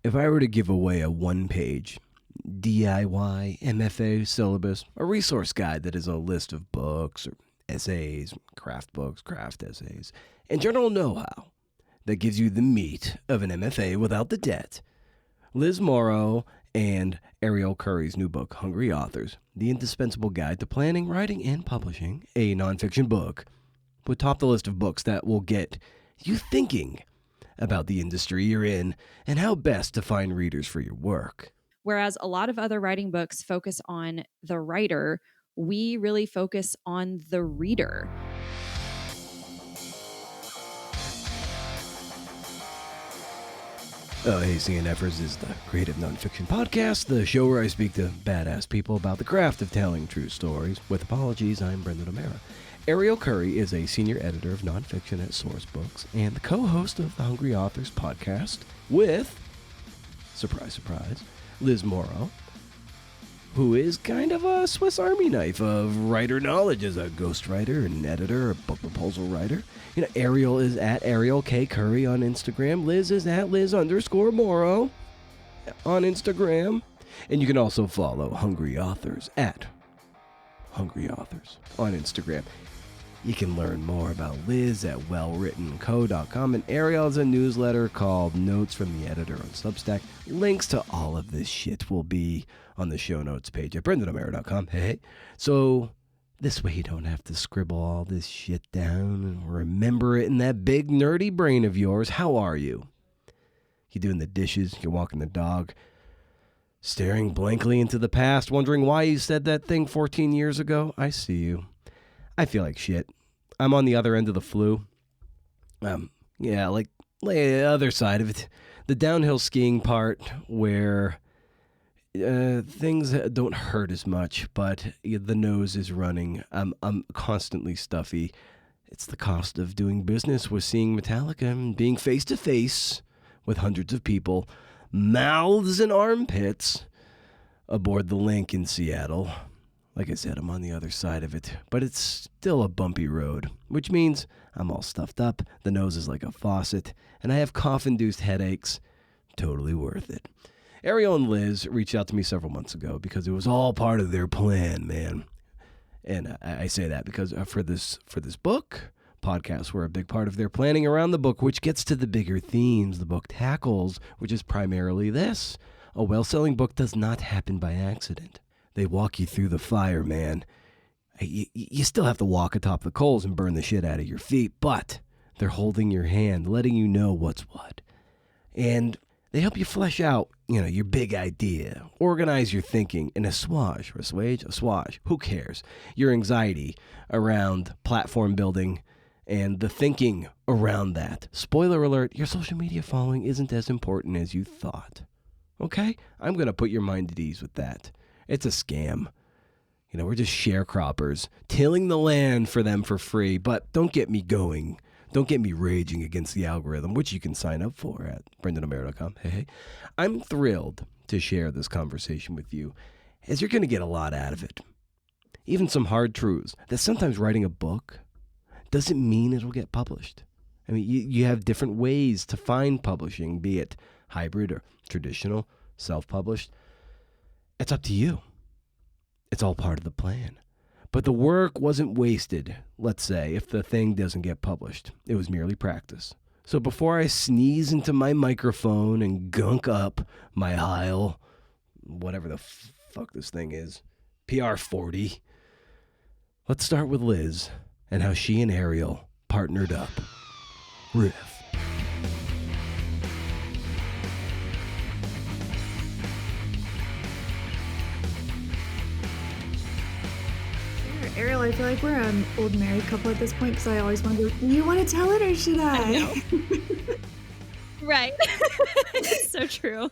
If I were to give away a one-page DIY MFA syllabus, a resource guide that is a list of books or essays, craft books, craft essays, and general know-how that gives you the meat of an MFA without the debt, Liz Morrow and Ariel Curry's new book, Hungry Authors, The Indispensable Guide to Planning, Writing, and Publishing a Nonfiction Book, would top the list of books that will get you thinking about the industry you're in and how best to find readers for your work. Whereas a lot of other writing books focus on the writer, we really focus on the reader. Hey, CNFers is the Creative Nonfiction Podcast, the show where I speak to badass people about the craft of telling true stories. With apologies, I'm Brendan O'Mara. Ariel Curry is a senior editor of nonfiction at Source Books and the co-host of the Hungry Authors podcast with, surprise, surprise, Liz Morrow, who is kind of a Swiss Army knife of writer knowledge as a ghostwriter, an editor, a book proposal writer. You know, Ariel is at Ariel K. Curry on Instagram. Liz is at Liz_Morrow on Instagram. And you can also follow Hungry Authors at Hungry Authors on Instagram. You can learn more about Liz at wellwrittenco.com, and Ariel has a newsletter called Notes from the Editor on Substack. Links to all of this shit will be on the show notes page at brendanomera.com. Hey. So this way you don't have to scribble all this shit down and remember it in that big nerdy brain of yours. How are you? You doing the dishes? You're walking the dog? Staring blankly into the past, wondering why you said that thing 14 years ago? I see you. I feel like shit. I'm on the other end of the flu. Like the other side of it. The downhill skiing part where things don't hurt as much, but the nose is running. I'm constantly stuffy. It's the cost of doing business with seeing Metallica and being face to face with hundreds of people, mouths and armpits, aboard the Link in Seattle. Like I said, I'm on the other side of it, but it's still a bumpy road, which means I'm all stuffed up, the nose is like a faucet, and I have cough-induced headaches. Totally worth it. Ariel and Liz reached out to me several months ago because it was all part of their plan, man. And I say that because for this book, podcasts were a big part of their planning around the book, which gets to the bigger themes the book tackles, which is primarily this. A well-selling book does not happen by accident. They walk you through the fire, man. You still have to walk atop the coals and burn the shit out of your feet, but they're holding your hand, letting you know what's what. And they help you flesh out, your big idea, organize your thinking in assuage, who cares? Your anxiety around platform building and the thinking around that. Spoiler alert, your social media following isn't as important as you thought. Okay? I'm going to put your mind at ease with that. It's a scam. We're just sharecroppers, tilling the land for them for free. But don't get me going. Don't get me raging against the algorithm, which you can sign up for at brendanomera.com. Hey. I'm thrilled to share this conversation with you, as you're going to get a lot out of it. Even some hard truths that sometimes writing a book doesn't mean it'll get published. I mean, you have different ways to find publishing, be it hybrid or traditional, self-published. It's up to you. It's all part of the plan. But the work wasn't wasted, let's say, if the thing doesn't get published. It was merely practice. So before I sneeze into my microphone and gunk up my Heil, whatever the fuck this thing is, PR40, let's start with Liz and how she and Ariel partnered up. Riff. Ariel, I feel like we're an old married couple at this point because I always wonder, you want to tell it or should I? know. Right. So true.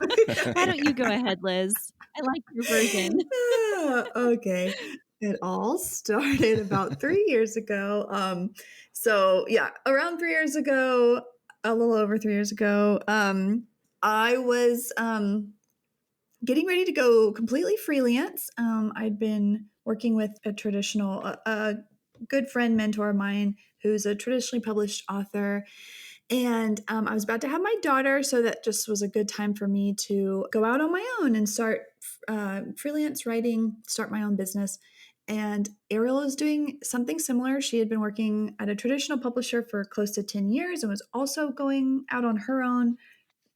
Why don't you go ahead, Liz? I like your version. Okay. It all started about 3 years ago. Around 3 years ago, a little over 3 years ago, I was getting ready to go completely freelance. I'd been working with a good friend, mentor of mine, who's a traditionally published author. And I was about to have my daughter, so that just was a good time for me to go out on my own and start freelance writing, start my own business. And Ariel was doing something similar. She had been working at a traditional publisher for close to 10 years and was also going out on her own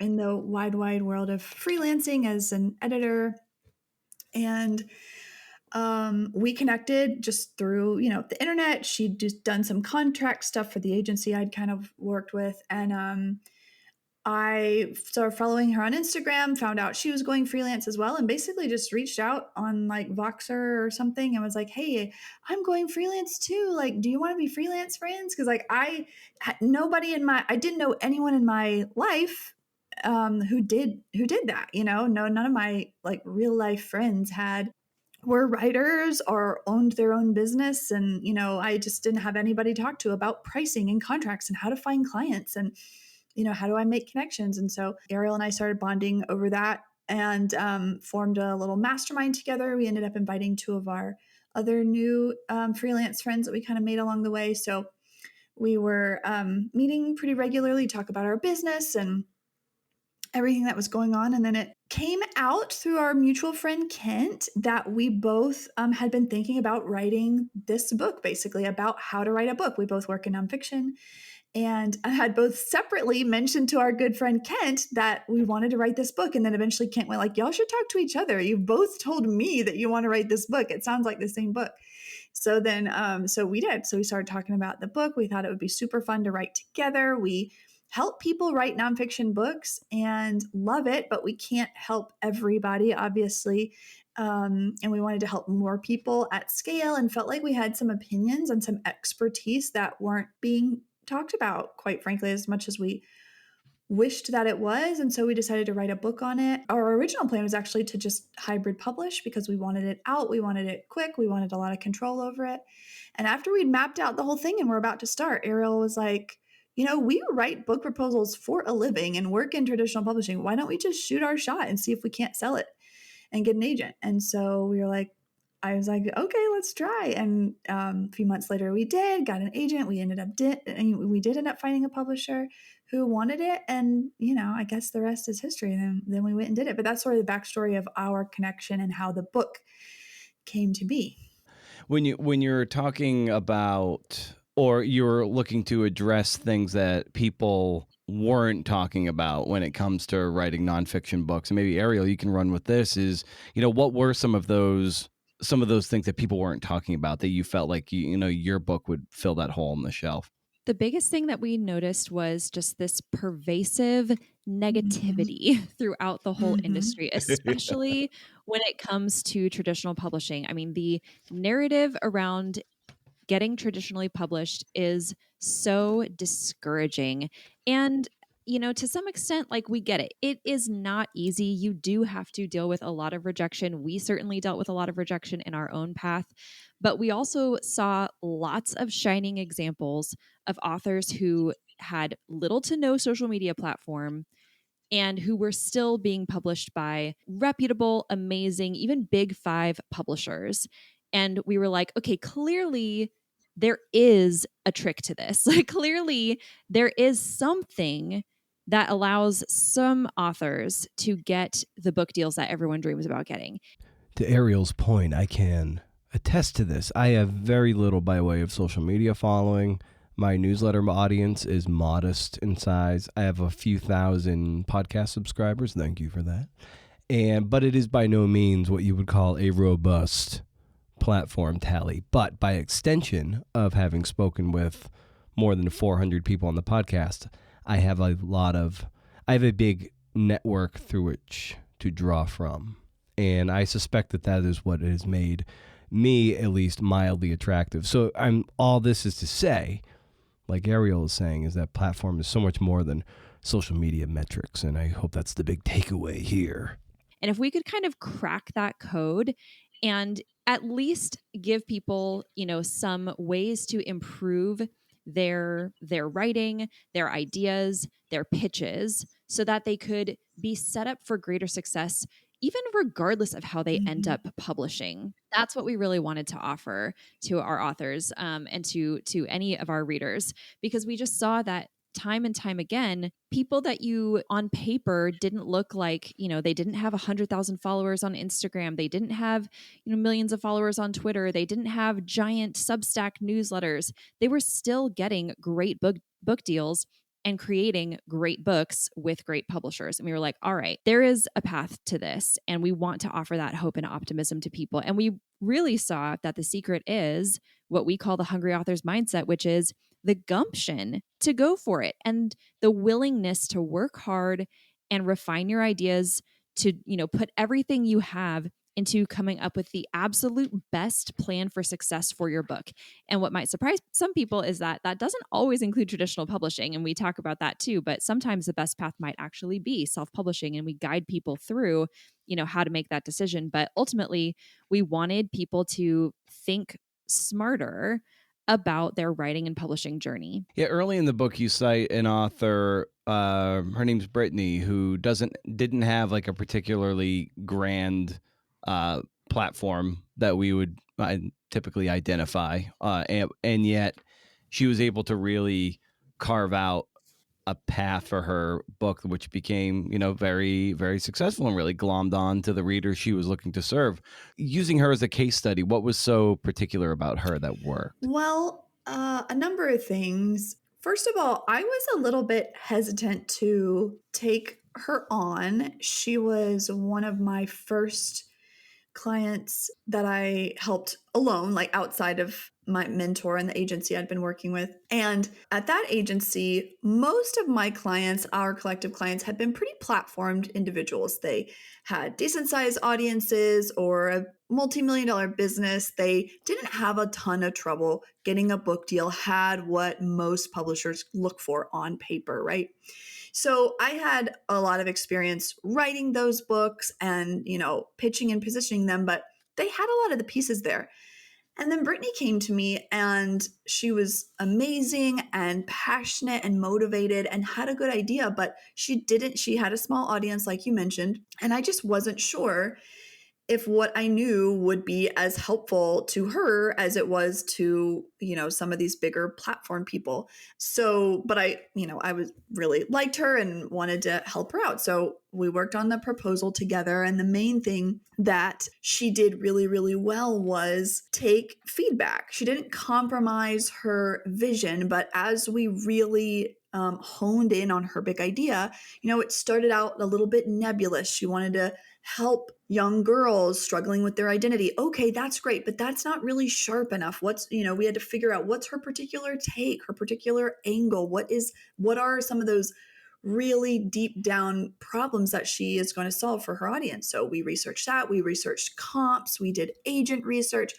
in the wide, wide world of freelancing as an editor. And we connected just through, the internet. She'd just done some contract stuff for the agency I'd kind of worked with. And I started following her on Instagram, found out she was going freelance as well, and basically just reached out on like Voxer or something and was like, hey, I'm going freelance too. Like, do you want to be freelance friends? Because like I didn't know anyone in my life who did that, no, none of my like real life friends were writers or owned their own business. And, I just didn't have anybody to talk to about pricing and contracts and how to find clients and, how do I make connections? And so Ariel and I started bonding over that and formed a little mastermind together. We ended up inviting two of our other new freelance friends that we kind of made along the way. So we were meeting pretty regularly, talk about our business and everything that was going on. And then it came out through our mutual friend Kent that we both had been thinking about writing this book, basically about how to write a book. We both work in nonfiction. And I had both separately mentioned to our good friend Kent that we wanted to write this book. And then eventually Kent went like, y'all should talk to each other. You both told me that you want to write this book. It sounds like the same book. So then, so we did. So we started talking about the book. We thought it would be super fun to write together. We help people write nonfiction books and love it, but we can't help everybody, obviously. And we wanted to help more people at scale and felt like we had some opinions and some expertise that weren't being talked about, quite frankly, as much as we wished that it was. And so we decided to write a book on it. Our original plan was actually to just hybrid publish because we wanted it out. We wanted it quick. We wanted a lot of control over it. And after we'd mapped out the whole thing and we're about to start, Ariel was like, we write book proposals for a living and work in traditional publishing. Why don't we just shoot our shot and see if we can't sell it and get an agent? And so we were like, I was like, okay, let's try. And a few months later, we got an agent. We did end up finding a publisher who wanted it. And, I guess the rest is history. And then we went and did it. But that's sort of the backstory of our connection and how the book came to be. When you're talking about, or you're looking to address things that people weren't talking about when it comes to writing nonfiction books, and maybe Ariel, you can run with this, is, what were some of those things that people weren't talking about that you felt like your book would fill that hole in the shelf? The biggest thing that we noticed was just this pervasive negativity throughout the whole industry, especially when it comes to traditional publishing. I mean, the narrative around getting traditionally published is so discouraging. And, to some extent, like, we get it. It is not easy. You do have to deal with a lot of rejection. We certainly dealt with a lot of rejection in our own path, but we also saw lots of shining examples of authors who had little to no social media platform and who were still being published by reputable, amazing, even big 5 publishers. And we were like, okay, clearly there is a trick to this. Like, clearly there is something that allows some authors to get the book deals that everyone dreams about getting. To Ariel's point, I can attest to this. I have very little by way of social media following. My newsletter audience is modest in size. I have a few thousand podcast subscribers. Thank you for that. But it is by no means what you would call a robust platform tally. But by extension of having spoken with more than 400 people on the podcast, I have a big network through which to draw from. And I suspect that is what has made me at least mildly attractive. So all this is to say, like Ariel is saying, is that platform is so much more than social media metrics. And I hope that's the big takeaway here. And if we could kind of crack that code and at least give people, some ways to improve their writing, their ideas, their pitches, so that they could be set up for greater success, even regardless of how they end up publishing. That's what we really wanted to offer to our authors and to any of our readers, because we just saw that time and time again, people that you on paper didn't look like, they didn't have 100,000 followers on Instagram. They didn't have, millions of followers on Twitter. They didn't have giant Substack newsletters. They were still getting great book deals and creating great books with great publishers. And we were like, all right, there is a path to this. And we want to offer that hope and optimism to people. And we really saw that the secret is what we call the hungry author's mindset, which is the gumption to go for it and the willingness to work hard and refine your ideas to, put everything you have into coming up with the absolute best plan for success for your book. And what might surprise some people is that that doesn't always include traditional publishing. And we talk about that too, but sometimes the best path might actually be self-publishing, and we guide people through, how to make that decision. But ultimately, we wanted people to think smarter about their writing and publishing journey. Yeah, early in the book, you cite an author, her name's Brittany, who didn't have like a particularly grand platform that we would typically identify, and yet she was able to really carve out a path for her book, which became, very, very successful and really glommed on to the readers she was looking to serve. Using her as a case study, what was so particular about her that worked? Well, a number of things. First of all, I was a little bit hesitant to take her on. She was one of my first clients that I helped alone, like outside of my mentor and the agency I'd been working with. And at that agency, most of my clients, our collective clients, had been pretty platformed individuals. They had decent sized audiences or a multi-million-dollar business. They didn't have a ton of trouble getting a book deal, had what most publishers look for on paper, right? So I had a lot of experience writing those books and, pitching and positioning them, but they had a lot of the pieces there. And then Brittany came to me, and she was amazing and passionate and motivated and had a good idea, but she had a small audience, like you mentioned. And I just wasn't sure if what I knew would be as helpful to her as it was to, some of these bigger platform people. So, but I was really liked her and wanted to help her out. So we worked on the proposal together. And the main thing that she did really, really well was take feedback. She didn't compromise her vision, but as we really honed in on her big idea, it started out a little bit nebulous. She wanted to help young girls struggling with their identity. Okay, that's great, but that's not really sharp enough. We had to figure out what's her particular take, her particular angle. What are some of those really deep down problems that she is going to solve for her audience? So we researched that. We researched comps. We did agent research.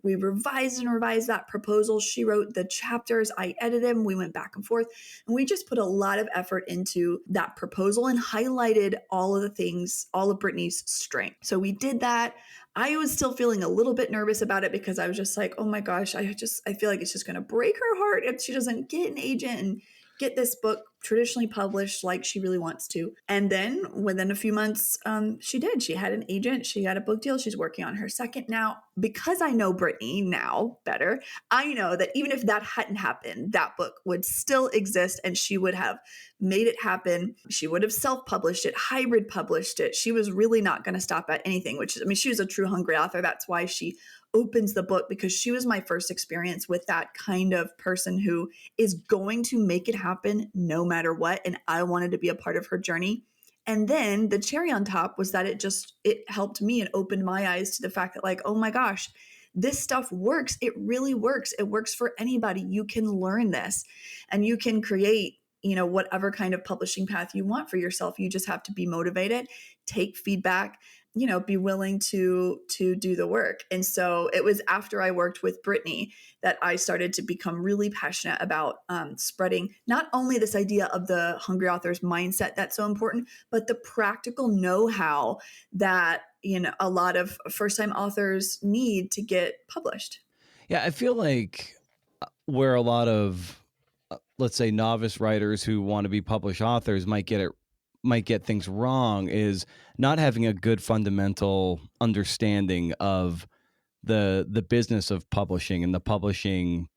We revised that proposal. She wrote the chapters. I edited them. We went back and forth. And we just put a lot of effort into that proposal and highlighted all of the things, all of Brittany's strengths. So we did that. I was still feeling a little bit nervous about it because I was just like, oh my gosh, I feel like it's just going to break her heart if she doesn't get an agent and get this book traditionally published like she really wants to. And then within a few months, she did. She had an agent. She got a book deal. She's working on her second now. Because I know Brittany now better, I know that even if that hadn't happened, that book would still exist and she would have made it happen. She would have self-published it, hybrid published it. She was really not going to stop at anything, she was a true hungry author. That's why she opens the book, because she was my first experience with that kind of person who is going to make it happen no matter what. And I wanted to be a part of her journey. And then the cherry on top was that it helped me and opened my eyes to the fact that, like, oh my gosh, this stuff works. It really works. It works for anybody. You can learn this and you can create, whatever kind of publishing path you want for yourself. You just have to be motivated, take feedback, be willing to do the work. And so it was after I worked with Brittany that I started to become really passionate about spreading not only this idea of the hungry author's mindset that's so important, but the practical know-how that, a lot of first-time authors need to get published. Yeah, I feel like where a lot of, let's say, novice writers who want to be published authors might get things wrong is not having a good fundamental understanding of the business of publishing and the publishing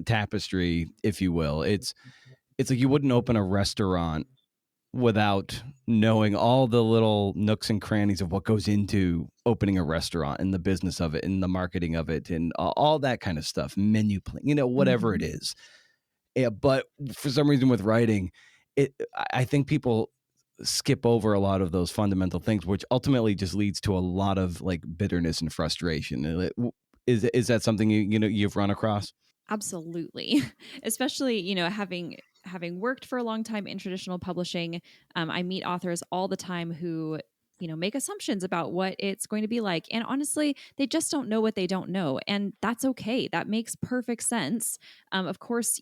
tapestry, if you will. it's like you wouldn't open a restaurant without knowing all the little nooks and crannies of what goes into opening a restaurant and the business of it and the marketing of it and all that kind of stuff, menu plan, whatever it is. Yeah, but for some reason with writing, I think people skip over a lot of those fundamental things, which ultimately just leads to a lot of like bitterness and frustration. Is that something you've run across? Absolutely. Especially, having worked for a long time in traditional publishing, I meet authors all the time who, make assumptions about what it's going to be like. And honestly, they just don't know what they don't know. And that's okay. That makes perfect sense. Of course,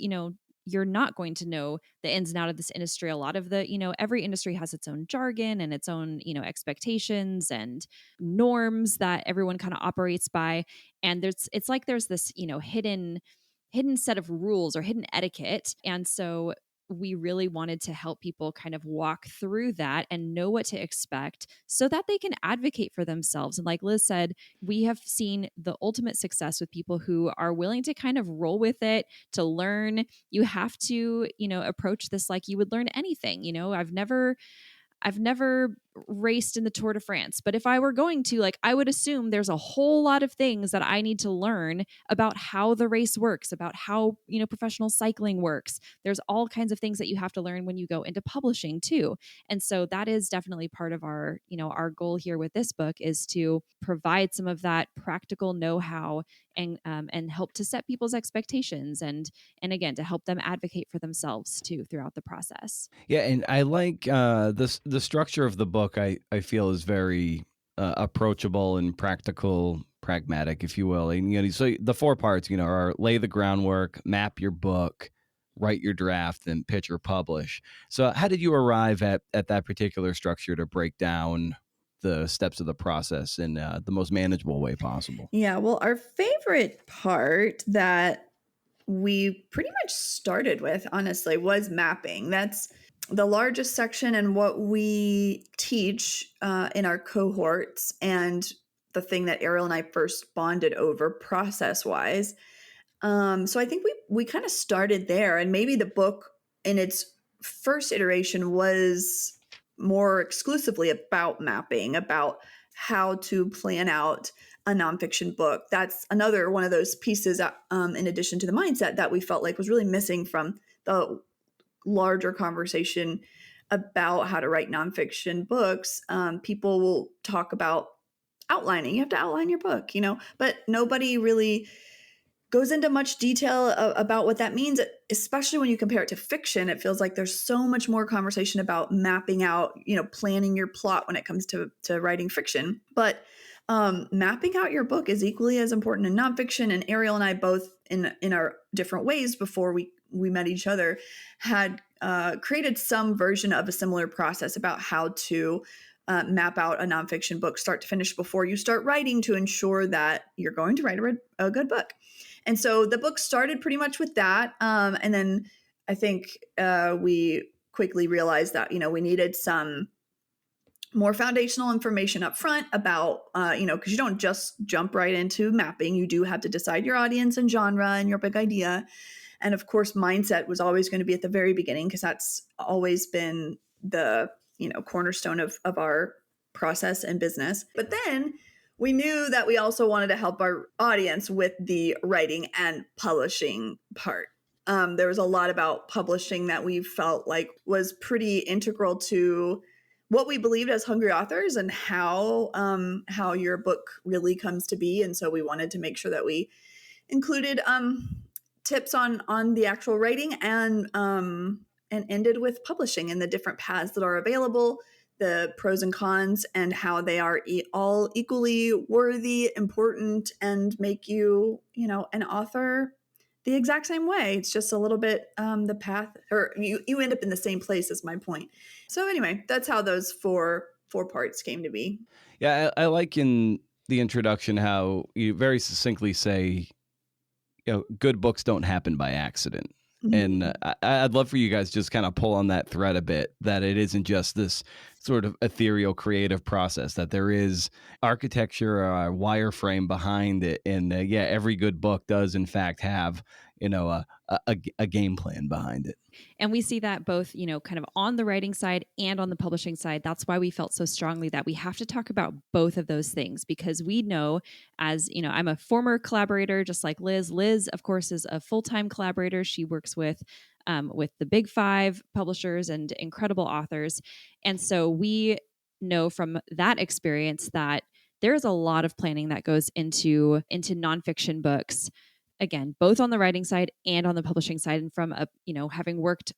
you're not going to know the ins and out of this industry. A lot of every industry has its own jargon and its own, expectations and norms that everyone kind of operates by. And it's like there's this, hidden set of rules or hidden etiquette. And so we really wanted to help people kind of walk through that and know what to expect so that they can advocate for themselves. And like Liz said, we have seen the ultimate success with people who are willing to kind of roll with it, to learn. You have to, approach this like you would learn anything. I've never raced in the Tour de France, but if I were going to, I would assume there's a whole lot of things that I need to learn about how the race works, about how, professional cycling works. There's all kinds of things that you have to learn when you go into publishing too. And so that is definitely part of our goal here with this book, is to provide some of that practical know-how and help to set people's expectations and again, to help them advocate for themselves too throughout the process. Yeah, and I like the structure of the book. I feel is very approachable and practical, pragmatic, if you will. And so the 4 parts, are lay the groundwork, map your book, write your draft, and pitch or publish. So, how did you arrive at that particular structure to break down the steps of the process in the most manageable way possible? Yeah, well, our favorite part that we pretty much started with, honestly, was mapping. That's the largest section and what we teach in our cohorts, and the thing that Ariel and I first bonded over process wise. So I think we kind of started there, and maybe the book in its first iteration was more exclusively about mapping, about how to plan out a nonfiction book. That's another one of those pieces, in addition to the mindset, that we felt like was really missing from the larger conversation about how to write nonfiction books. People will talk about outlining. You have to outline your book, but nobody really goes into much detail about what that means, especially when you compare it to fiction. It feels like there's so much more conversation about mapping out, planning your plot when it comes to writing fiction. But mapping out your book is equally as important in nonfiction. And Ariel and I both, in our different ways before we met each other, had created some version of a similar process about how to map out a nonfiction book start to finish before you start writing, to ensure that you're going to write a good book. And so the book started pretty much with that. And then I think we quickly realized that, we needed some more foundational information up front about, because you don't just jump right into mapping. You do have to decide your audience and genre and your big idea. And of course, mindset was always going to be at the very beginning, because that's always been the, cornerstone of our process and business. But then we knew that we also wanted to help our audience with the writing and publishing part. There was a lot about publishing that we felt like was pretty integral to what we believed as hungry authors, and how your book really comes to be. And so we wanted to make sure that we included tips on the actual writing, and ended with publishing and the different paths that are available, the pros and cons, and how they are all equally worthy, important, and make you, an author the exact same way. It's just a little bit the path, or you end up in the same place, is my point. So anyway, that's how those four parts came to be. Yeah, I like in the introduction how you very succinctly say, good books don't happen by accident. Mm-hmm. And I'd love for you guys to just kind of pull on that thread a bit, that it isn't just this sort of ethereal creative process, that there is architecture, a wireframe behind it. And every good book does in fact have, a game plan behind it. And we see that both, kind of on the writing side and on the publishing side. That's why we felt so strongly that we have to talk about both of those things, because we know, as I'm a former collaborator, just like Liz. Liz, of course, is a full-time collaborator. She works with the big five publishers and incredible authors. And so we know from that experience that there's a lot of planning that goes into nonfiction books, again, both on the writing side and on the publishing side. And from having worked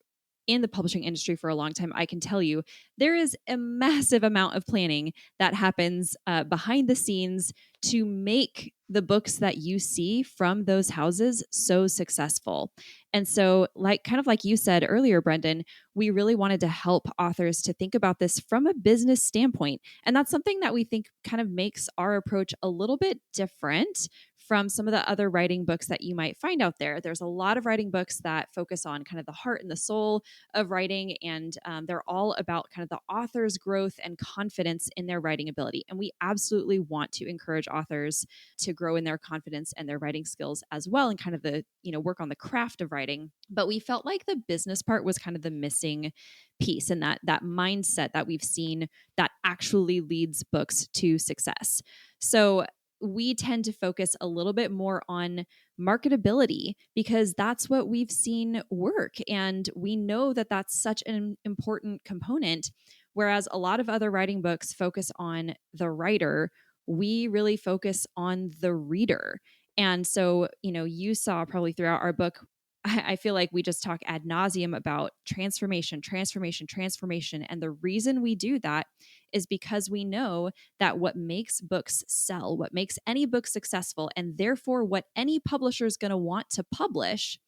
in the publishing industry for a long time, I can tell you there is a massive amount of planning that happens behind the scenes to make the books that you see from those houses so successful. And so, kind of like you said earlier, Brendan, we really wanted to help authors to think about this from a business standpoint. And that's something that we think kind of makes our approach a little bit different from some of the other writing books that you might find out there. There's a lot of writing books that focus on kind of the heart and the soul of writing, and they're all about kind of the author's growth and confidence in their writing ability. And we absolutely want to encourage authors to grow in their confidence and their writing skills as well, and kind of the work on the craft of writing. But we felt like the business part was kind of the missing piece, and that mindset that we've seen that actually leads books to success. So we tend to focus a little bit more on marketability, because that's what we've seen work. And we know that that's such an important component. Whereas a lot of other writing books focus on the writer, we really focus on the reader. And so, you saw probably throughout our book, I feel like we just talk ad nauseum about transformation, transformation, transformation. And the reason we do that is because we know that what makes books sell, what makes any book successful, and therefore what any publisher is going to want to publish,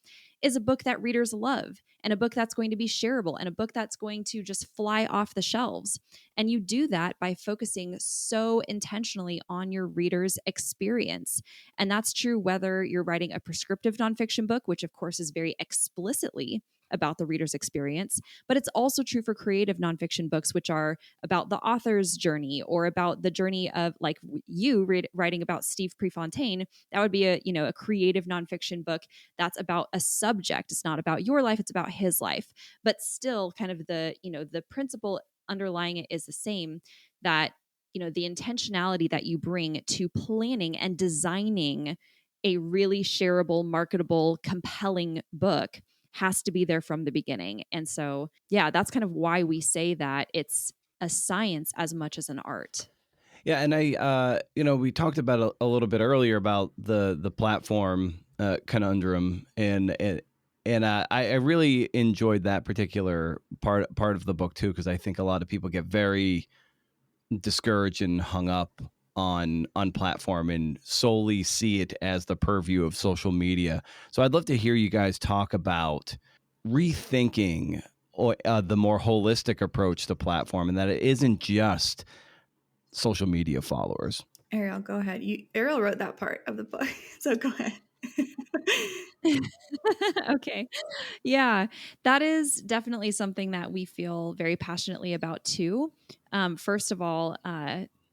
is a book that readers love, and a book that's going to be shareable, and a book that's going to just fly off the shelves. And you do that by focusing so intentionally on your reader's experience. And that's true whether you're writing a prescriptive nonfiction book, which of course is very explicitly about the reader's experience, but it's also true for creative nonfiction books, which are about the author's journey, or about the journey of, like, you writing about Steve Prefontaine. That would be a creative nonfiction book that's about a subject. It's not about your life, it's about his life. But still, kind of the principle underlying it is the same, that the intentionality that you bring to planning and designing a really shareable, marketable, compelling book has to be there from the beginning. And so, yeah, that's kind of why we say that it's a science as much as an art. Yeah, and we talked about a little bit earlier about the platform conundrum, and I really enjoyed that particular part of the book too, because I think a lot of people get very discouraged and hung up on platform and solely see it as the purview of social media. So I'd love to hear you guys talk about rethinking the more holistic approach to platform, and that it isn't just social media followers. Ariel, go ahead. Ariel wrote that part of the book, so go ahead. Okay. Yeah, that is definitely something that we feel very passionately about too. First of all,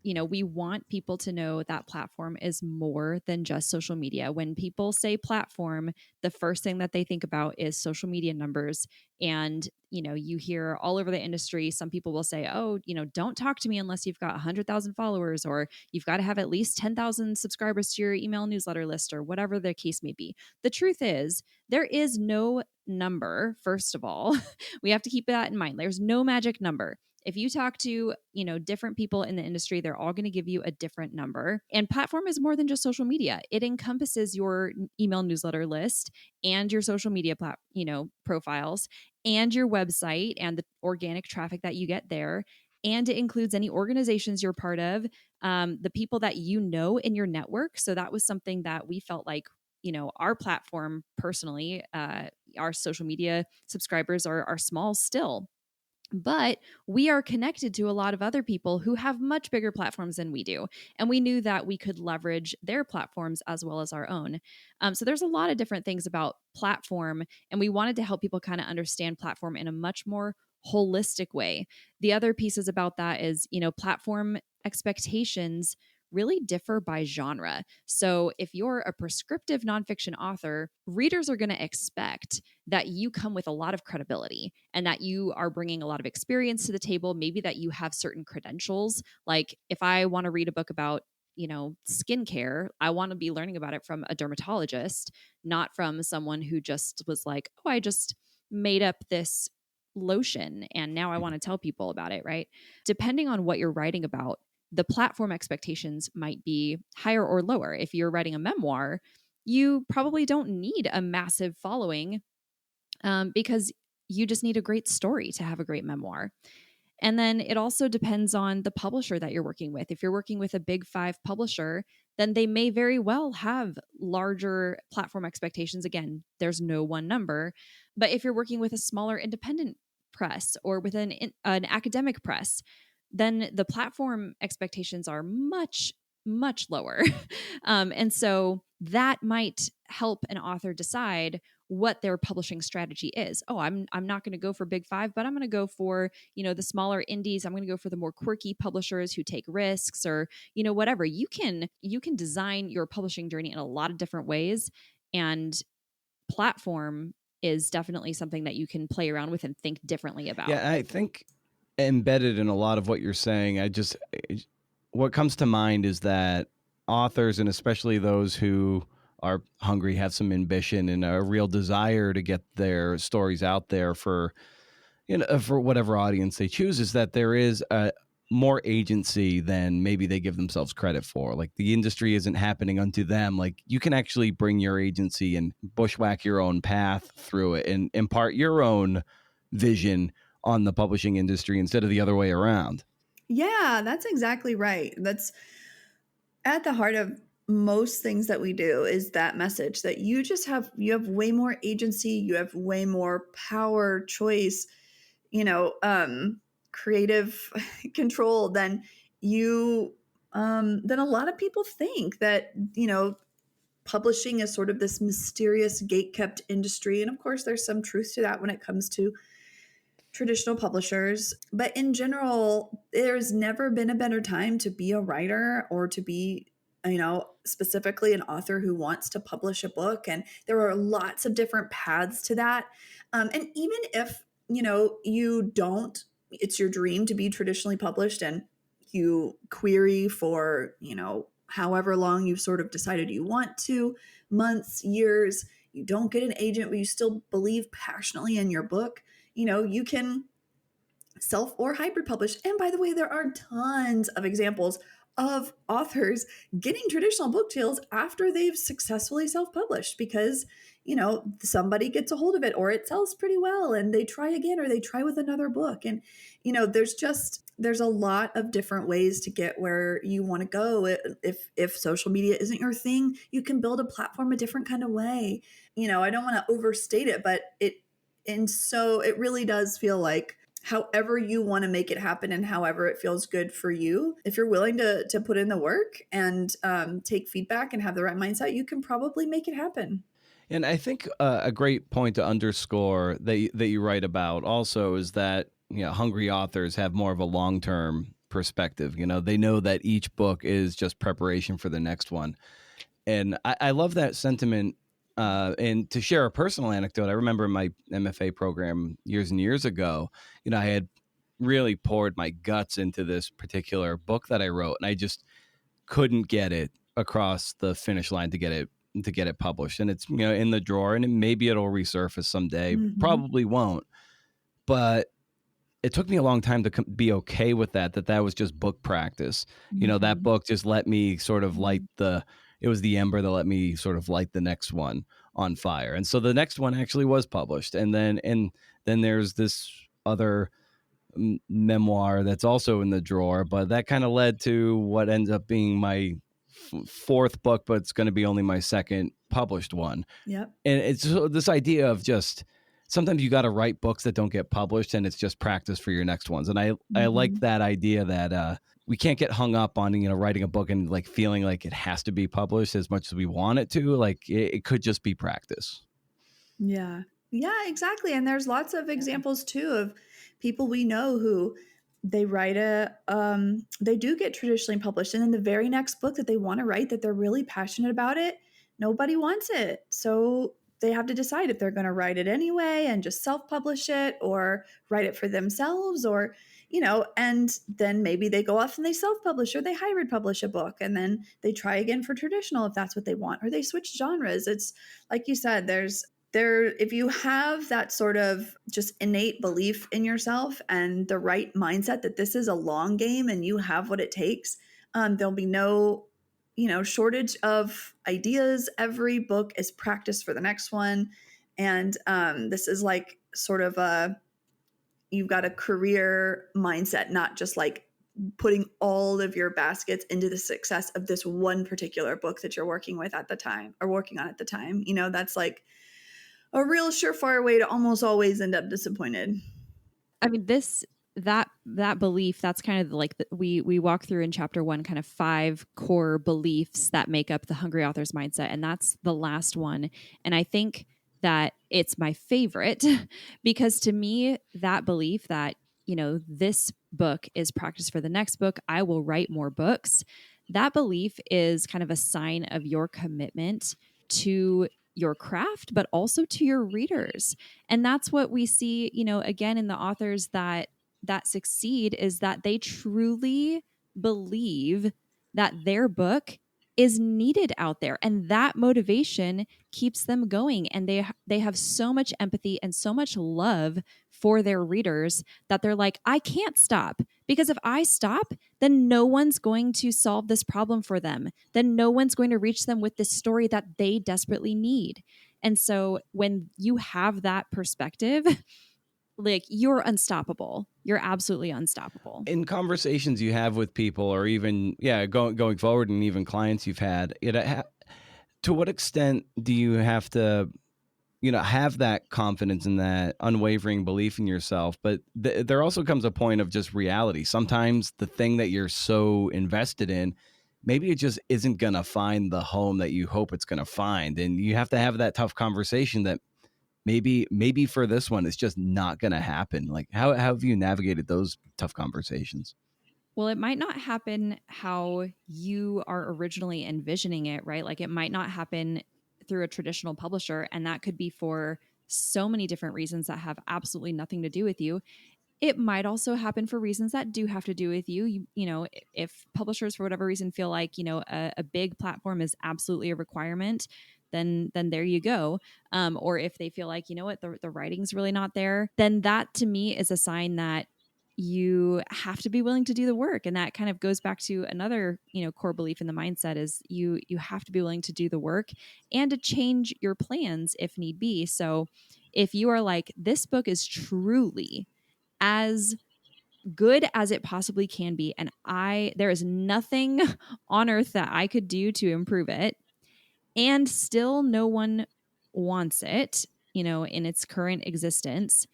we want people to know that platform is more than just social media. When people say platform, the first thing that they think about is social media numbers. And, you hear all over the industry, some people will say, oh, don't talk to me unless you've got 100,000 followers, or you've got to have at least 10,000 subscribers to your email newsletter list, or whatever the case may be. The truth is, there is no number, first of all. We have to keep that in mind. There's no magic number. If you talk to, different people in the industry, they're all going to give you a different number. And platform is more than just social media. It encompasses your email newsletter list and your social media profiles, and your website and the organic traffic that you get there. And it includes any organizations you're part of, the people that you know in your network. So that was something that we felt like, our platform personally, our social media subscribers are small still. But we are connected to a lot of other people who have much bigger platforms than we do. And we knew that we could leverage their platforms as well as our own. So there's a lot of different things about platform, and we wanted to help people kind of understand platform in a much more holistic way. The other pieces about that is, platform expectations really differ by genre. So if you're a prescriptive nonfiction author, readers are going to expect that you come with a lot of credibility and that you are bringing a lot of experience to the table, maybe that you have certain credentials. Like if I want to read a book about skincare, I want to be learning about it from a dermatologist, not from someone who just was like, oh, I just made up this lotion and now I want to tell people about it, right? Depending on what you're writing about, the platform expectations might be higher or lower. If you're writing a memoir, you probably don't need a massive following because you just need a great story to have a great memoir. And then it also depends on the publisher that you're working with. If you're working with a big 5 publisher, then they may very well have larger platform expectations. Again, there's no one number. But if you're working with a smaller independent press or with an academic press, then the platform expectations are much, much lower. And so that might help an author decide what their publishing strategy is. Oh, I'm not going to go for big 5, but I'm going to go for, the smaller indies. I'm going to go for the more quirky publishers who take risks or, whatever. You can design your publishing journey in a lot of different ways, and platform is definitely something that you can play around with and think differently about. Yeah, I think embedded in a lot of what you're saying, what comes to mind is that authors, and especially those who are hungry, have some ambition and a real desire to get their stories out there for whatever audience they choose, is that there is more agency than maybe they give themselves credit for. Like the industry isn't happening unto them. Like you can actually bring your agency and bushwhack your own path through it and impart your own vision on the publishing industry instead of the other way around. Yeah, that's exactly right. That's at the heart of most things that we do, is that message that you have way more agency, you have way more power, choice, creative control than than a lot of people think. That publishing is sort of this mysterious gate-kept industry, and of course there's some truth to that when it comes to traditional publishers. But in general, there's never been a better time to be a writer or to be, specifically an author who wants to publish a book. And there are lots of different paths to that. And even if, it's your dream to be traditionally published and you query for, however long you've sort of decided you want to, months, years, you don't get an agent, but you still believe passionately in your book, you can self or hybrid publish. And by the way, there are tons of examples of authors getting traditional book deals after they've successfully self-published because, somebody gets a hold of it or it sells pretty well and they try again or they try with another book. And, there's a lot of different ways to get where you want to go. If social media isn't your thing, you can build a platform a different kind of way. I don't want to overstate it, but so it really does feel like however you want to make it happen and however it feels good for you, if you're willing to put in the work and take feedback and have the right mindset, you can probably make it happen. And I think a great point to underscore that you write about also is that hungry authors have more of a long-term perspective. They know that each book is just preparation for the next one. And I love that sentiment. And to share a personal anecdote, I remember in my MFA program years and years ago, I had really poured my guts into this particular book that I wrote, and I just couldn't get it across the finish line to get it published. And it's in the drawer, and maybe it'll resurface someday. Mm-hmm. Probably won't, but it took me a long time to be okay with that was just book practice. Mm-hmm. That book just let me sort of it was the ember that let me sort of light the next one on fire. And so the next one actually was published. And then there's this other memoir that's also in the drawer, but that kind of led to what ends up being my fourth book, but it's going to be only my second published one. Yep. And it's this idea of just sometimes you got to write books that don't get published, and it's just practice for your next ones. And I like that idea that we can't get hung up on writing a book and like feeling like it has to be published as much as we want it to. Like it could just be practice. Yeah, exactly. And there's lots of examples too of people we know who they write they do get traditionally published, and then the very next book that they want to write, that they're really passionate about it, nobody wants it. So they have to decide if they're going to write it anyway and just self-publish it, or write it for themselves, or and then maybe they go off and they self-publish, or they hybrid publish a book, and then they try again for traditional if that's what they want, or they switch genres. It's like you said, if you have that sort of just innate belief in yourself and the right mindset that this is a long game and you have what it takes, there'll be no shortage of ideas. Every book is practice for the next one. And this is like sort of you've got a career mindset, not just like putting all of your baskets into the success of this one particular book that you're working with at the time, or working on at the time. That's like a real surefire way to almost always end up disappointed. I mean, that belief, that's kind of like we walk through in chapter 1 kind of 5 core beliefs that make up the hungry author's mindset, and that's the last one. And I think that it's my favorite because to me, that belief that this book is practice for the next book, I will write more books, that belief is kind of a sign of your commitment to your craft, but also to your readers. And that's what we see, again, in the authors that succeed, is that they truly believe that their book is needed out there, and that motivation keeps them going, and they have so much empathy and so much love for their readers that they're like, I can't stop, because if I stop, then no one's going to solve this problem for them, then no one's going to reach them with this story that they desperately need. And so when you have that perspective, like, you're unstoppable. You're absolutely unstoppable. In conversations you have with people, or even going forward, and even clients you've had, to what extent do you have to have that confidence and that unwavering belief in yourself? But there also comes a point of just reality. Sometimes the thing that you're so invested in, maybe it just isn't going to find the home that you hope it's going to find, and you have to have that tough conversation that maybe for this one, it's just not going to happen. Like, how have you navigated those tough conversations? Well, it might not happen how you are originally envisioning it, right? Like, it might not happen through a traditional publisher, and that could be for so many different reasons that have absolutely nothing to do with you. It might also happen for reasons that do have to do with you. If publishers for whatever reason feel like, a big platform is absolutely a requirement, then there you go. Or if they feel like, the writing's really not there, then that to me is a sign that you have to be willing to do the work. And that kind of goes back to another, core belief in the mindset, is you have to be willing to do the work and to change your plans if need be. So if you are like, this book is truly as good as it possibly can be, and there is nothing on earth that I could do to improve it, and still no one wants it, in its current existence,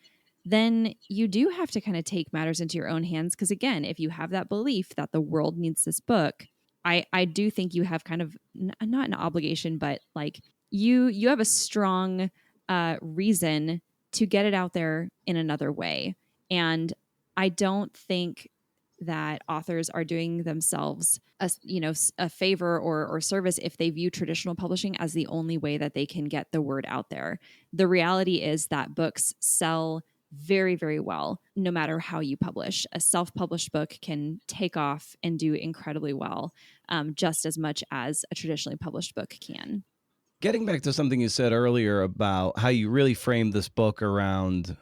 then you do have to kind of take matters into your own hands. Because again, if you have that belief that the world needs this book, I do think you have kind of not an obligation, but like you have a strong reason to get it out there in another way. And I don't think that authors are doing themselves a favor or service if they view traditional publishing as the only way that they can get the word out there. The reality is that books sell very, very well no matter how you publish. A self-published book can take off and do incredibly well, just as much as a traditionally published book can. Getting back to something you said earlier about how you really framed this book around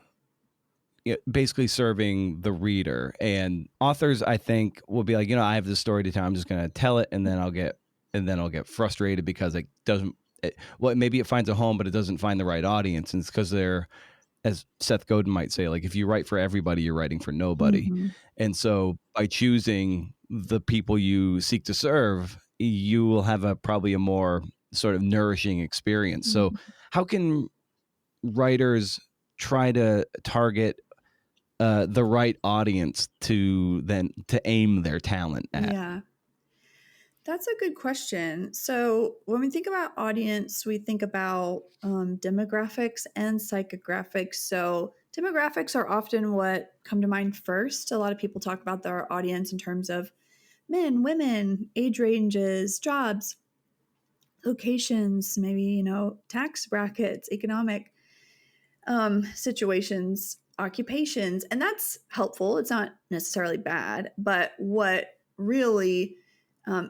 basically serving the reader, and authors, I think, will be like, I have this story to tell, I'm just going to tell it, and then I'll get frustrated because it doesn't. Maybe it finds a home, but it doesn't find the right audience, and it's because they're, as Seth Godin might say, like, if you write for everybody, you're writing for nobody. Mm-hmm. And so by choosing the people you seek to serve, you will have probably a more sort of nourishing experience. Mm-hmm. So how can writers try to target the right audience to aim their talent at? Yeah, that's a good question. So when we think about audience, we think about demographics and psychographics. So Demographics are often what come to mind first. A lot of people talk about their audience in terms of men, women, age ranges, jobs, locations, maybe, tax brackets, economic situations, occupations. And that's helpful. It's not necessarily bad. But what really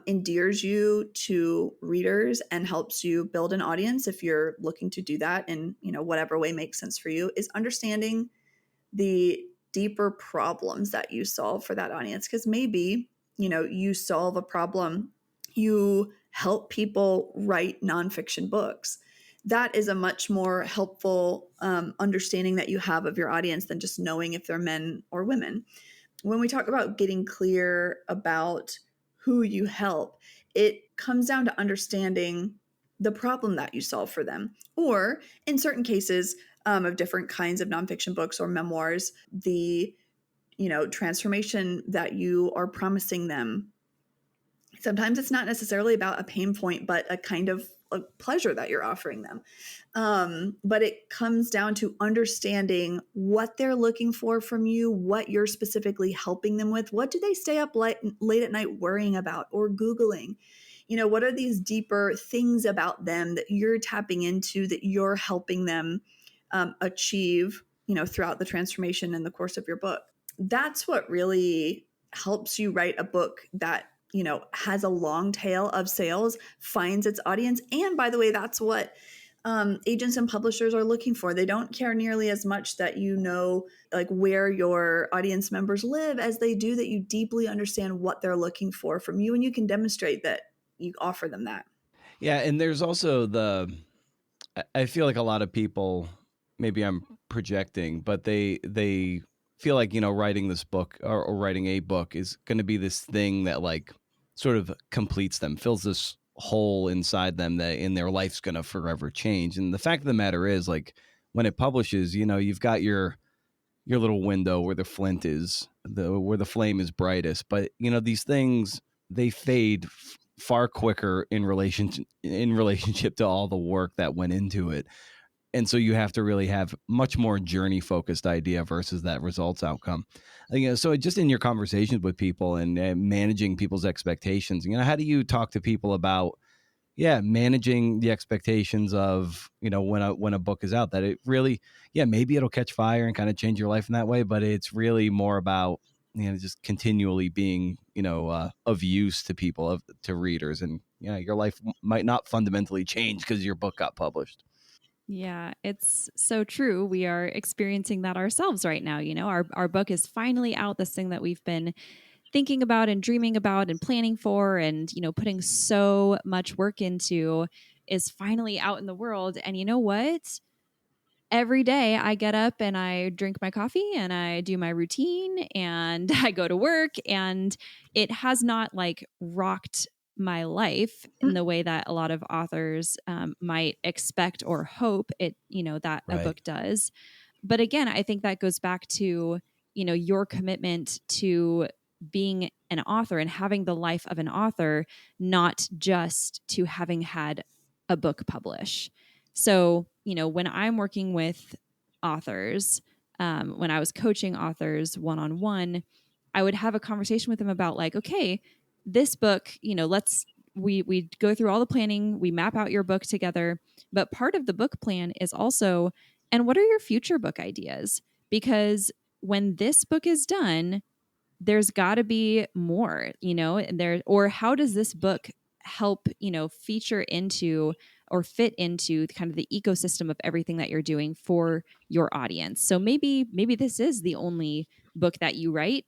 endears you to readers and helps you build an audience, if you're looking to do that in whatever way makes sense for you, is understanding the deeper problems that you solve for that audience. Because maybe you solve a problem, you help people write nonfiction books. That is a much more helpful understanding that you have of your audience than just knowing if they're men or women. When we talk about getting clear about who you help, it comes down to understanding the problem that you solve for them. Or in certain cases of different kinds of nonfiction books or memoirs, the transformation that you are promising them. Sometimes it's not necessarily about a pain point, but a kind of a pleasure that you're offering them. But it comes down to understanding what they're looking for from you, what you're specifically helping them with. What do they stay up late at night worrying about or Googling? What are these deeper things about them that you're tapping into, that you're helping them achieve, throughout the transformation in the course of your book? That's what really helps you write a book that has a long tail of sales, finds its audience. And by the way, that's what agents and publishers are looking for. They don't care nearly as much that like where your audience members live as they do that you deeply understand what they're looking for from you, and you can demonstrate that you offer them that. Yeah, and there's also I feel like a lot of people, maybe I'm projecting, but they feel like, writing this book or writing a book is going to be this thing that like sort of completes them, fills this hole inside them that in their life's going to forever change. And the fact of the matter is, like, when it publishes, you've got your little window where the flint is, where the flame is brightest. But these things, they fade far quicker in relationship to all the work that went into it. And so you have to really have much more journey focused idea versus that results outcome. So just in your conversations with people and managing people's expectations, how do you talk to people about managing the expectations of, when a book is out, that it really, maybe it'll catch fire and kind of change your life in that way, but it's really more about, just continually being, of use to people, to readers, and, your life might not fundamentally change because your book got published. Yeah, it's so true. We are experiencing that ourselves right now. Our book is finally out, this thing that we've been thinking about and dreaming about and planning for and, putting so much work into is finally out in the world. And you know what? Every day I get up and I drink my coffee and I do my routine and I go to work, and it has not like rocked my life in the way that a lot of authors might expect or hope it, that a book does. But again, I think that goes back to, your commitment to being an author and having the life of an author, not just to having had a book publish. So, when I'm working with authors, when I was coaching authors one-on-one, I would have a conversation with them about like, okay, this book, we go through all the planning, we map out your book together, but part of the book plan is also, and what are your future book ideas? Because when this book is done, there's got to be more, or how does this book help, feature into or fit into kind of the ecosystem of everything that you're doing for your audience. So maybe this is the only book that you write,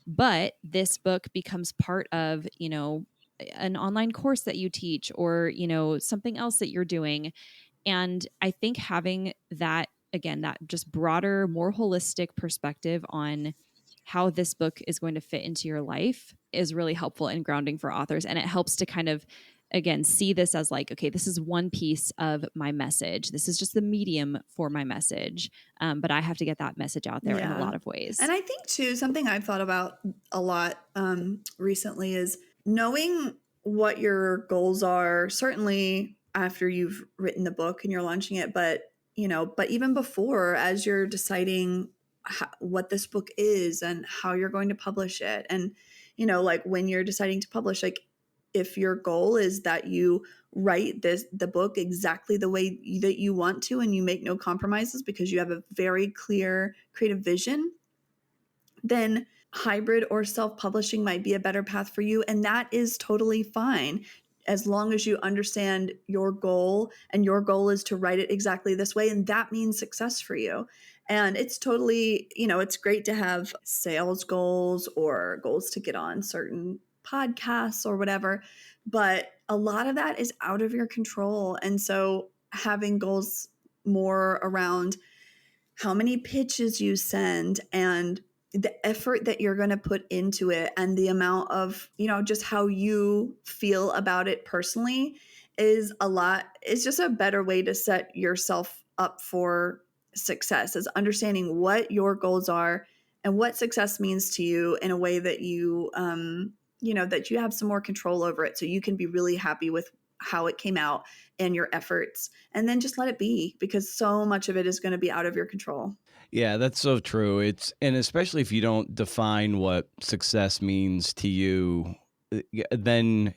but this book becomes part of, an online course that you teach, or, something else that you're doing. And I think having that, again, that just broader, more holistic perspective on how this book is going to fit into your life is really helpful and grounding for authors. And it helps to kind of, again, see this as like, okay, this is one piece of my message. This is just the medium for my message. But I have to get that message out there in a lot of ways. And I think too, something I've thought about a lot recently is knowing what your goals are, certainly after you've written the book and you're launching it, but but even before, as you're deciding what this book is and how you're going to publish it, and like when you're deciding to publish, like if your goal is that you write the book exactly the way that you want to, and you make no compromises because you have a very clear creative vision, then hybrid or self-publishing might be a better path for you. And that is totally fine, as long as you understand your goal, and your goal is to write it exactly this way. And that means success for you. And it's totally, it's great to have sales goals or goals to get on certain podcasts or whatever. But a lot of that is out of your control. And so having goals more around how many pitches you send and the effort that you're going to put into it, and the amount of, just how you feel about it personally is just a better way to set yourself up for success, is understanding what your goals are and what success means to you in a way that that you have some more control over it, so you can be really happy with how it came out and your efforts, and then just let it be, because so much of it is going to be out of your control. Yeah, that's so true. And especially if you don't define what success means to you, then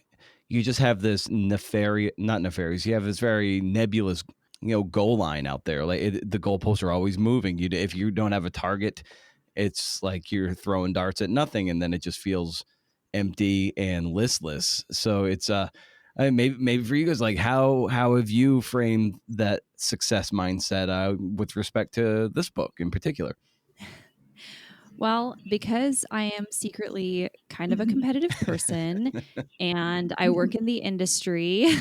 you just have this not nefarious, you have this very nebulous, goal line out there. Like the goalposts are always moving. If you don't have a target, it's like you're throwing darts at nothing, and then it just feels empty and listless. So it's maybe for you guys, like how have you framed that success mindset with respect to this book in particular? Well, because I am secretly kind of a competitive person and I work in the industry,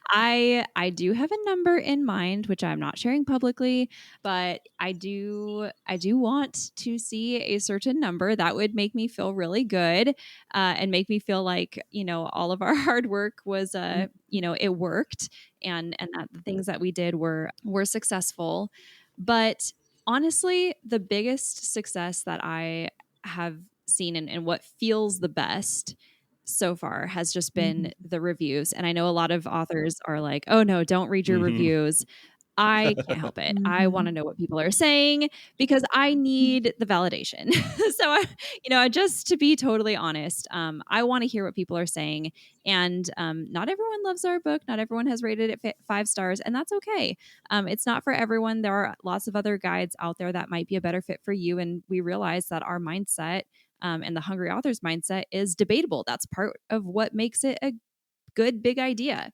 I do have a number in mind, which I'm not sharing publicly, but I do want to see a certain number that would make me feel really good, and make me feel like, all of our hard work was it worked, and that the things that we did were successful. But honestly, the biggest success that I have seen, and what feels the best so far has just been the reviews. And I know a lot of authors are like, oh no, don't read your Mhm. reviews. I can't help it. I want to Mhm. know what people are saying because I need the validation. So, just to be totally honest, I want to hear what people are saying. And not everyone loves our book. Not everyone has rated it 5 stars, and that's okay. It's not for everyone. There are lots of other guides out there that might be a better fit for you. And we realize that our mindset, and the hungry author's mindset, is debatable. That's part of what makes it a good big idea.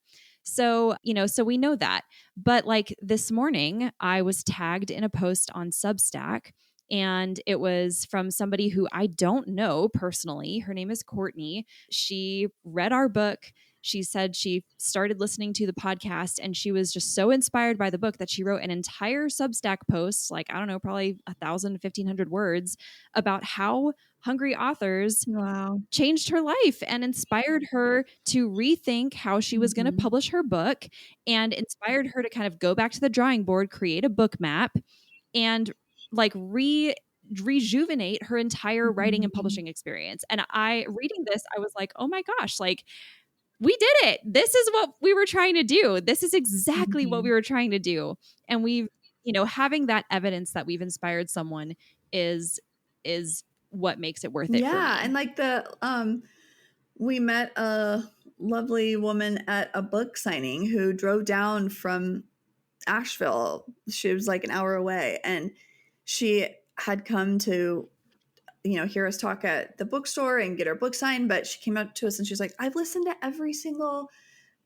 So, so we know that. But like this morning, I was tagged in a post on Substack, and it was from somebody who I don't know personally. Her name is Courtney. She read our book. She said she started listening to the podcast and she was just so inspired by the book that she wrote an entire Substack post, like, I don't know, probably 1,000, 1,500 words, about how hungry authors Wow. changed her life and inspired her to rethink how she was going to Mhm. publish her book, and inspired her to kind of go back to the drawing board, create a book map, and like rejuvenate her entire writing and Mhm. publishing experience. And I reading this, I was like, oh my gosh, like we did it. This is what we were trying to do. This is exactly what we Mhm. were trying to do. And we've, having that evidence that we've inspired someone is what makes it worth it for Yeah, me. and like we met a lovely woman at a book signing who drove down from Asheville. She was like an hour away, and she had come to hear us talk at the bookstore and get her book signed. But she came up to us and she's like, I've listened to every single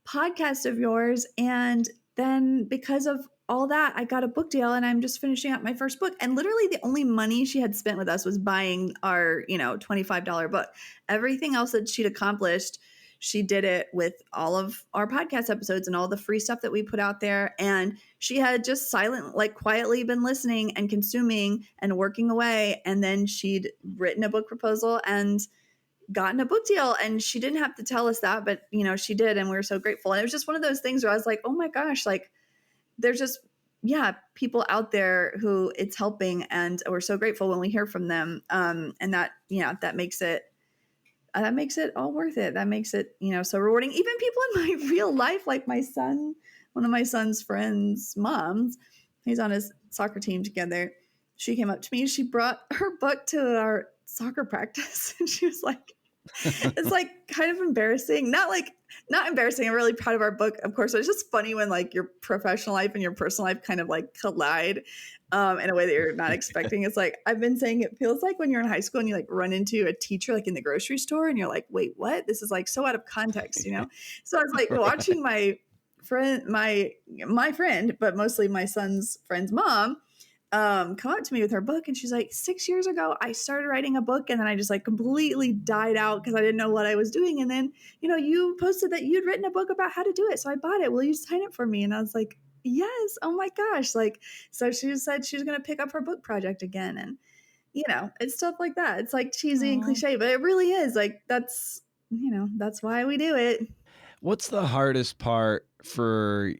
podcast of yours, and then because of all that, I got a book deal and I'm just finishing up my first book. And literally the only money she had spent with us was buying our $25 book. Everything else that she'd accomplished, she did it with all of our podcast episodes and all the free stuff that we put out there. And she had just quietly been listening and consuming and working away. And then she'd written a book proposal and gotten a book deal, and she didn't have to tell us that, but she did, and we were so grateful. And it was just one of those things where I was like, oh my gosh, like there's just people out there who it's helping, and we're so grateful when we hear from them. And that makes it all worth it. That makes it so rewarding. Even people in my real life, like my son, one of my son's friends' moms, He's on his soccer team together. She came up to me and she brought her book to our soccer practice. And she was like, it's like kind of embarrassing. Not embarrassing. I'm really proud of our book, of course. It's just funny when like your professional life and your personal life kind of like collide in a way that you're not expecting. It's like, I've been saying it feels like when you're in high school and you like run into a teacher like in the grocery store and you're like, wait, what? This is like so out of context, you know? So I was like watching my friend, my friend, but mostly my son's friend's mom come up to me with her book, and she's like, 6 years ago I started writing a book, and then I just like completely died out because I didn't know what I was doing. And then you posted that you'd written a book about how to do it, so I bought it. Will you sign it for me? And I was like, yes. Oh my gosh. Like, so she said she was going to pick up her book project again. And it's stuff like that. It's like cheesy and cliche, but it really is like, that's why we do it. What's the hardest part for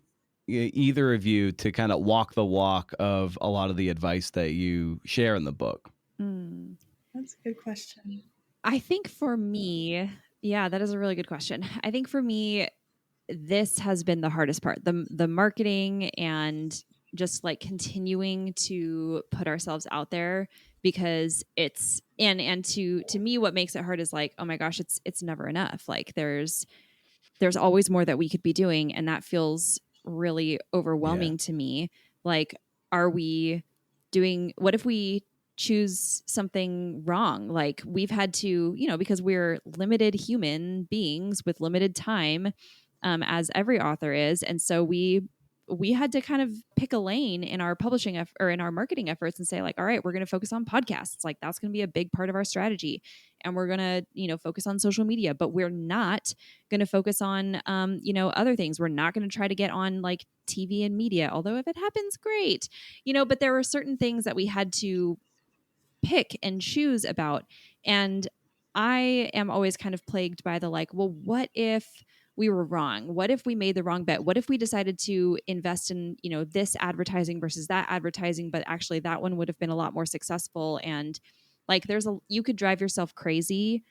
either of you to kind of walk the walk of a lot of the advice that you share in the book? That's a good question. I think for me, yeah, that is a really good question. I think for me, this has been the hardest part, the marketing and just like continuing to put ourselves out there, because it's and to me what makes it hard is like, oh my gosh, it's never enough. Like there's always more that we could be doing, and that feels really overwhelming to me. Like, are we doing, what if we choose something wrong? Like we've had to, because we're limited human beings with limited time, as every author is. And so we had to kind of pick a lane in our publishing or in our marketing efforts and say like, all right, we're going to focus on podcasts. Like that's going to be a big part of our strategy. And we're going to, focus on social media, but we're not going to focus on, other things. We're not going to try to get on like TV and media, although if it happens, great, but there were certain things that we had to pick and choose about. And I am always kind of plagued by the like, well, what if we were wrong? What if we made the wrong bet? What if we decided to invest in, this advertising versus that advertising, but actually that one would have been a lot more successful? And like you could drive yourself crazy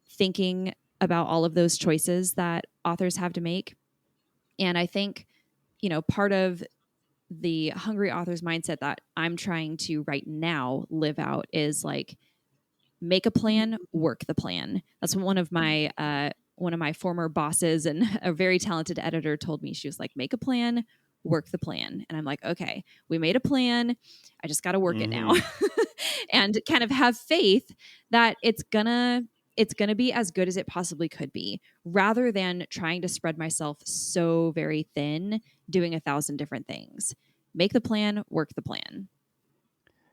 thinking about all of those choices that authors have to make. And I think, part of the hungry author's mindset that I'm trying to right now live out is like, make a plan, work the plan. That's what one of my former bosses and a very talented editor told me. She was like, make a plan, work the plan. And I'm like, okay, we made a plan. I just got to work it now. And kind of have faith that it's gonna be as good as it possibly could be, rather than trying to spread myself so very thin doing 1,000 different things. Make the plan, work the plan.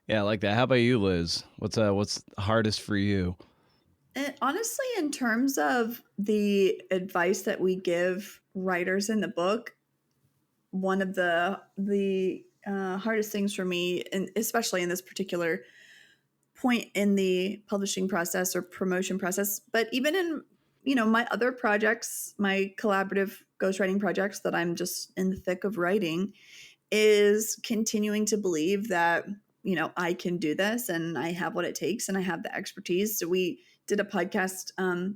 Yeah, I like that. How about you, Liz? What's hardest for you? And honestly, in terms of the advice that we give writers in the book, one of the hardest things for me, and especially in this particular point in the publishing process or promotion process, but even in my other projects, my collaborative ghostwriting projects that I'm just in the thick of writing, is continuing to believe that I can do this and I have what it takes and I have the expertise. So we did a podcast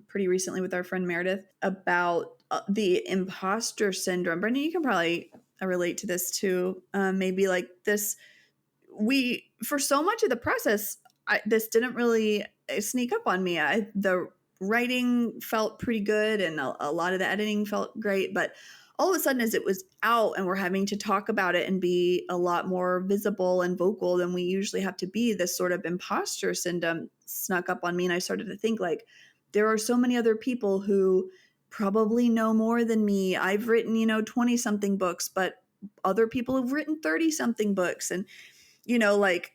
pretty recently with our friend Meredith about the imposter syndrome. Brendan, you can probably relate to this too. Maybe like this, for so much of the process, this didn't really sneak up on me. The writing felt pretty good and a lot of the editing felt great, but all of a sudden, as it was out and we're having to talk about it and be a lot more visible and vocal than we usually have to be, this sort of imposter syndrome snuck up on me. And I started to think like, there are so many other people who probably know more than me. I've written, 20 something books, but other people have written 30 something books. And, like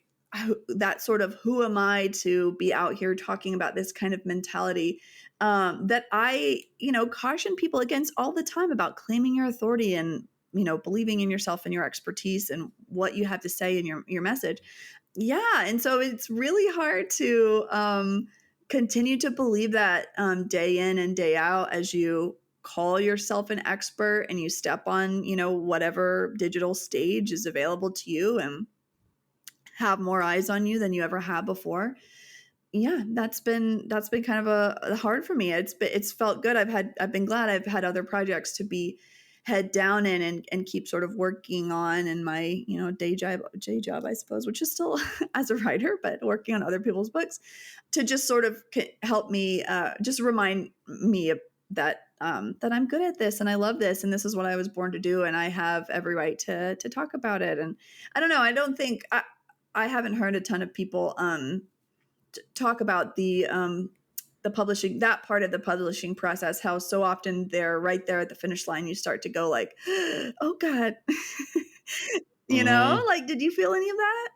that sort of, who am I to be out here talking about this kind of mentality that I, caution people against all the time about claiming your authority and, believing in yourself and your expertise and what you have to say in your message. Yeah. And so it's really hard to continue to believe that day in and day out as you call yourself an expert and you step on, whatever digital stage is available to you and have more eyes on you than you ever had before. Yeah, that's been kind of a hard for me. It's felt good. I've been glad I've had other projects to be head down in and keep sort of working on in my, day job, I suppose, which is still as a writer, but working on other people's books to just sort of help me, just remind me that that I'm good at this and I love this and this is what I was born to do and I have every right to talk about it. And I don't know, I don't think I haven't heard a ton of people talk about the publishing, that part of the publishing process, how so often they're right there at the finish line. You start to go like, oh God, like, did you feel any of that?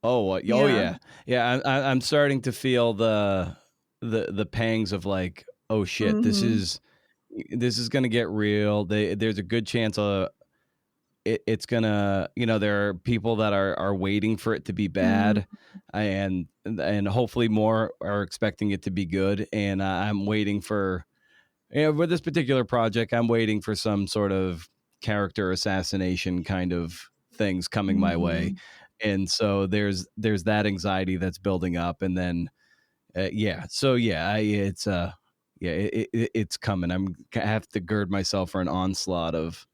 Oh, yeah. Yeah. I'm starting to feel the pangs of like, oh shit, Mm-hmm. this is going to get real. There's a good chance it's gonna, there are people that are waiting for it to be Mm-hmm. bad, and hopefully more are expecting it to be good. And I'm waiting for, with this particular project, I'm waiting for some sort of character assassination kind of things coming my way. Mm-hmm. And so there's that anxiety that's building up. And then, so yeah, it's coming. I have to gird myself for an onslaught of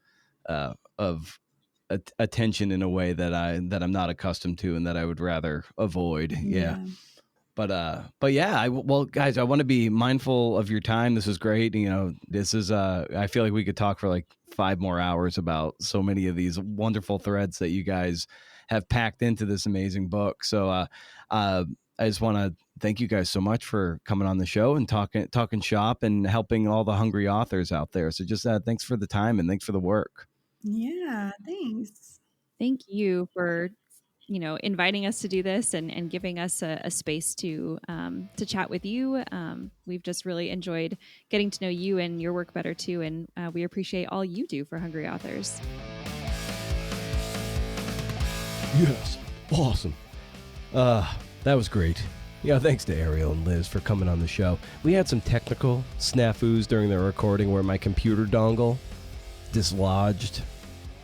attention in a way that I'm not accustomed to and that I would rather avoid. Yeah. But yeah, well, guys, I want to be mindful of your time. This is great. This is, I feel like we could talk for like 5 more hours about so many of these wonderful threads that you guys have packed into this amazing book. So, I just want to thank you guys so much for coming on the show and talking shop and helping all the hungry authors out there. So just, thanks for the time and thanks for the work. Yeah, thanks. Thank you for inviting us to do this and giving us a space to chat with you. We've just really enjoyed getting to know you and your work better too, and we appreciate all you do for hungry authors. Yes, awesome. That was great. Yeah, thanks to Ariel and Liz for coming on the show. We had some technical snafus during the recording where my computer dongle dislodged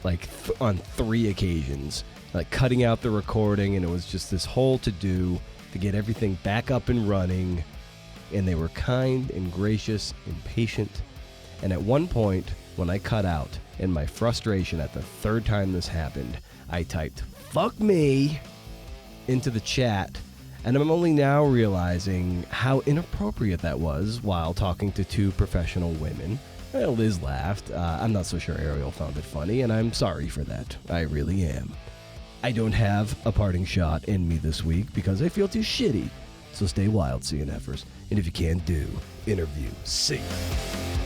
like on 3 occasions, like cutting out the recording, and it was just this whole to-do to get everything back up and running. And they were kind and gracious and patient. And at one point, when I cut out, in my frustration at the 3rd time this happened, I typed, "Fuck me," into the chat. And I'm only now realizing how inappropriate that was while talking to 2 professional women. Well, Liz laughed. I'm not so sure Ariel found it funny, and I'm sorry for that. I really am. I don't have a parting shot in me this week because I feel too shitty. So stay wild, CNFers. And if you can't do, interview. See ya.